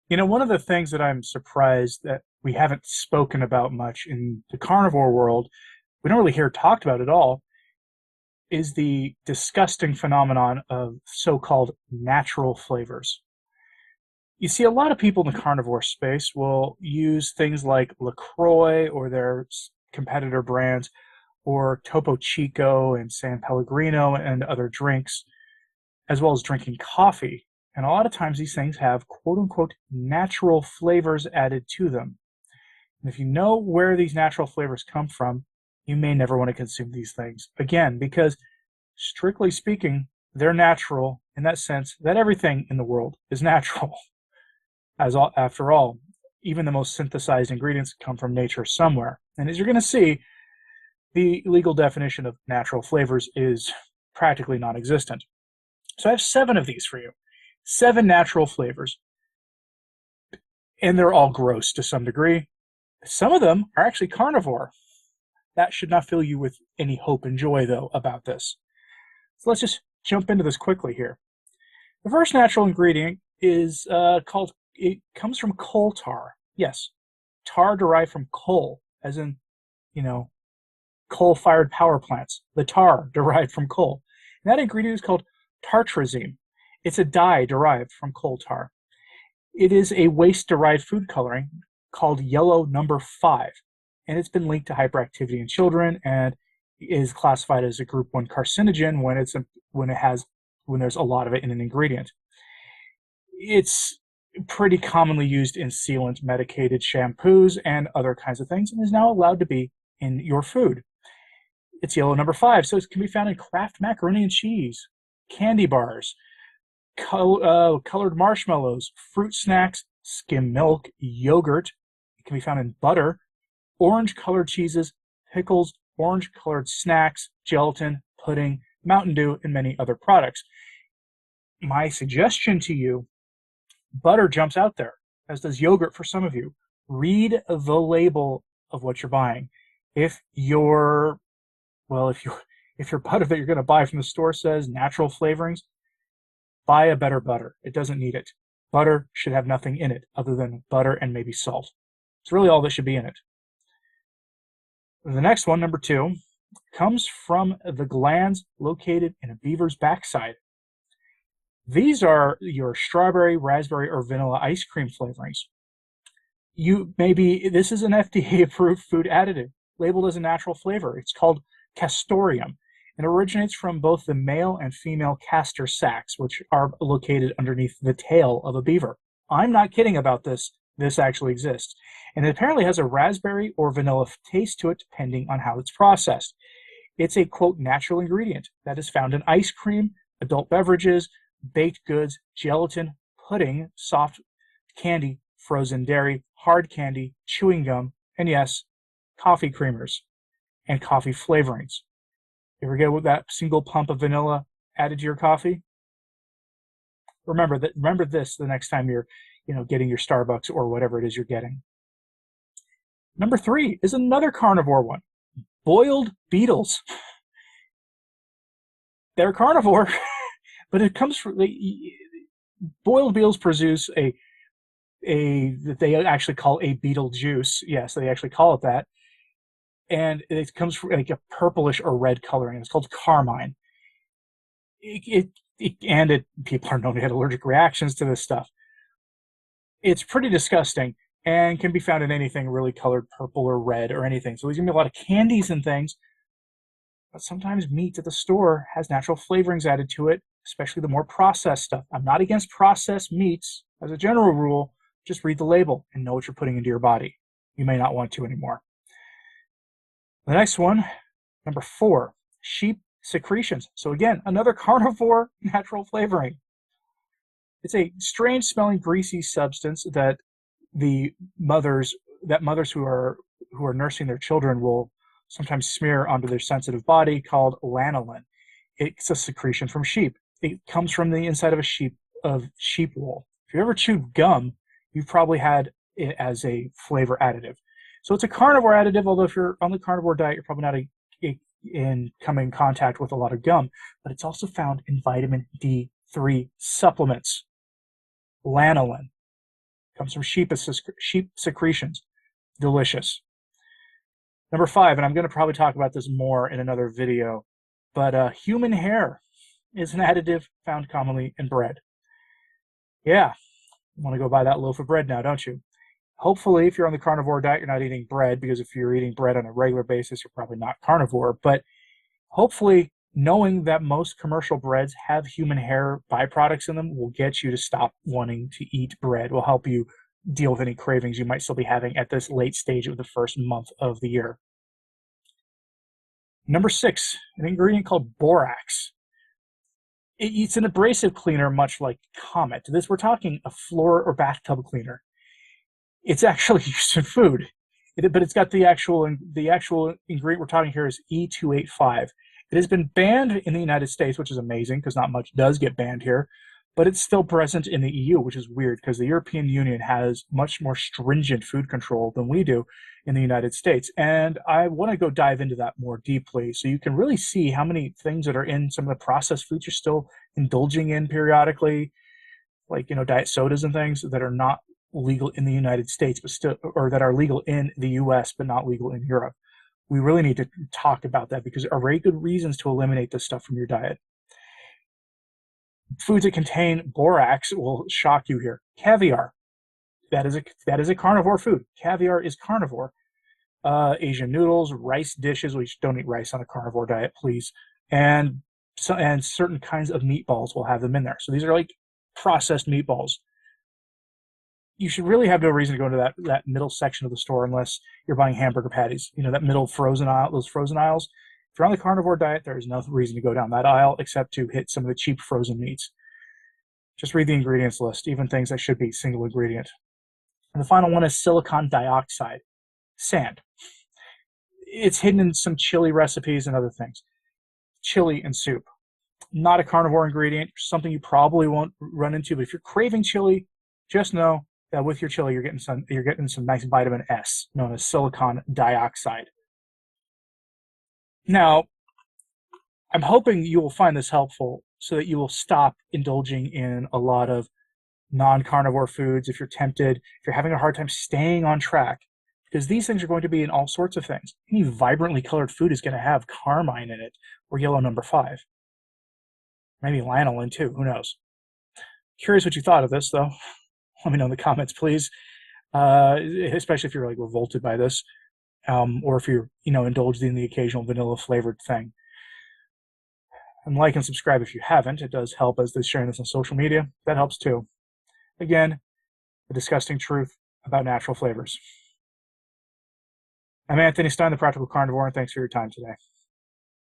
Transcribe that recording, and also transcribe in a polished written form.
One of the things that I'm surprised that we haven't spoken about much in the carnivore world, we don't really hear talked about at all, is the disgusting phenomenon of so-called natural flavors. You see, a lot of people in the carnivore space will use things like LaCroix or their competitor brands, or Topo Chico and San Pellegrino and other drinks, as well as drinking coffee. And a lot of times these things have quote unquote natural flavors added to them. And if you know where these natural flavors come from, you may never want to consume these things. Again, because strictly speaking, they're natural in that sense that everything in the world is natural. After all, even the most synthesized ingredients come from nature somewhere. And as you're going to see, the legal definition of natural flavors is practically non-existent. So I have 7 of these for you. 7 natural flavors. And they're all gross to some degree. Some of them are actually carnivore. That should not fill you with any hope and joy, though, about this. So let's just jump into this quickly here. The first natural ingredient is it comes from coal tar. Yes, tar derived from coal, as in, coal-fired power plants. The tar derived from coal. And that ingredient is called tartrazine. It's a dye derived from coal tar. It is a waste-derived food coloring called yellow number 5, and it's been linked to hyperactivity in children and is classified as a group 1 carcinogen when there's a lot of it in an ingredient. It's pretty commonly used in sealant medicated shampoos and other kinds of things, and is now allowed to be in your food. It's yellow number 5, so it can be found in Kraft macaroni and cheese, candy bars, colored marshmallows, fruit snacks, skim milk, yogurt. It can be found in butter, orange-colored cheeses, pickles, orange-colored snacks, gelatin, pudding, Mountain Dew, and many other products. My suggestion to you, butter jumps out there, as does yogurt for some of you. Read the label of what you're buying. If your butter that you're going to buy from the store says natural flavorings, buy a better butter. It doesn't need it. Butter should have nothing in it other than butter and maybe salt. It's really all that should be in it. The next one, number 2, comes from the glands located in a beaver's backside. These are your strawberry, raspberry, or vanilla ice cream flavorings. This is an FDA-approved food additive labeled as a natural flavor. It's called Castoreum, and originates from both the male and female castor sacs, which are located underneath the tail of a beaver. I'm not kidding about this. This actually exists. And it apparently has a raspberry or vanilla taste to it, depending on how it's processed. It's a, quote, natural ingredient that is found in ice cream, adult beverages, baked goods, gelatin, pudding, soft candy, frozen dairy, hard candy, chewing gum, and yes, coffee creamers and coffee flavorings. You ever get that single pump of vanilla added to your coffee? Remember this the next time you're, getting your Starbucks or whatever it is you're getting. Number 3 is another carnivore one. Boiled beetles. They're carnivore, but it comes from boiled beetles produce that they actually call a beetle juice. Yes, they actually call it that. And it comes from like a purplish or red coloring. It's called Carmine. People are known to have allergic reactions to this stuff. It's pretty disgusting and can be found in anything really colored purple or red or anything. So there's going to be a lot of candies and things, but sometimes meat at the store has natural flavorings added to it, especially the more processed stuff. I'm not against processed meats as a general rule. Just read the label and know what you're putting into your body. You may not want to anymore. The next one, number 4, sheep secretions. So again, another carnivore natural flavoring. It's a strange smelling greasy substance that mothers who are nursing their children will sometimes smear onto their sensitive body, called lanolin. It's a secretion from sheep. It comes from the inside of sheep wool. If you ever chewed gum, you've probably had it as a flavor additive. So it's a carnivore additive, although if you're on the carnivore diet, you're probably not coming in contact with a lot of gum. But it's also found in vitamin D3 supplements. Lanolin. Comes from sheep secretions. Delicious. Number 5, and I'm going to probably talk about this more in another video, but human hair is an additive found commonly in bread. Yeah, you want to go buy that loaf of bread now, don't you? Hopefully, if you're on the carnivore diet, you're not eating bread, because if you're eating bread on a regular basis, you're probably not carnivore. But hopefully, knowing that most commercial breads have human hair byproducts in them will get you to stop wanting to eat bread, will help you deal with any cravings you might still be having at this late stage of the first month of the year. Number 6, an ingredient called borax. It's an abrasive cleaner, much like Comet. We're talking a floor or bathtub cleaner. It's actually used in food, but it's got the actual ingredient we're talking here is E285. It has been banned in the United States, which is amazing because not much does get banned here, but it's still present in the EU, which is weird because the European Union has much more stringent food control than we do in the United States. And I want to go dive into that more deeply so you can really see how many things that are in some of the processed foods you're still indulging in periodically, like, diet sodas and things that are not legal in the United States, but still, or that are legal in the US, but not legal in Europe. We really need to talk about that because there are very good reasons to eliminate this stuff from your diet. Foods that contain borax will shock you here. Caviar. That is a carnivore food. Caviar is carnivore. Asian noodles, rice dishes. We don't eat rice on a carnivore diet, please. And certain kinds of meatballs will have them in there. So these are like processed meatballs. You should really have no reason to go into that middle section of the store unless you're buying hamburger patties. That middle frozen aisle, those frozen aisles. If you're on the carnivore diet, there is no reason to go down that aisle except to hit some of the cheap frozen meats. Just read the ingredients list, even things that should be single ingredient. And the final one is silicon dioxide, sand. It's hidden in some chili recipes and other things. Chili and soup. Not a carnivore ingredient, something you probably won't run into, but if you're craving chili, just know that with your chili, you're getting some nice vitamin S, known as silicon dioxide. Now, I'm hoping you will find this helpful so that you will stop indulging in a lot of non-carnivore foods if you're tempted, if you're having a hard time staying on track, because these things are going to be in all sorts of things. Any vibrantly colored food is going to have Carmine in it, or yellow number 5. Maybe Lanolin too, who knows? Curious what you thought of this, though. Let me know in the comments, please. Especially if you're like revolted by this, or if you're indulged in the occasional vanilla flavored thing. And like and subscribe if you haven't. It does help as sharing this on social media. That helps too. Again, the disgusting truth about natural flavors. I'm Anthony Stine, the Practical Carnivore, and thanks for your time today.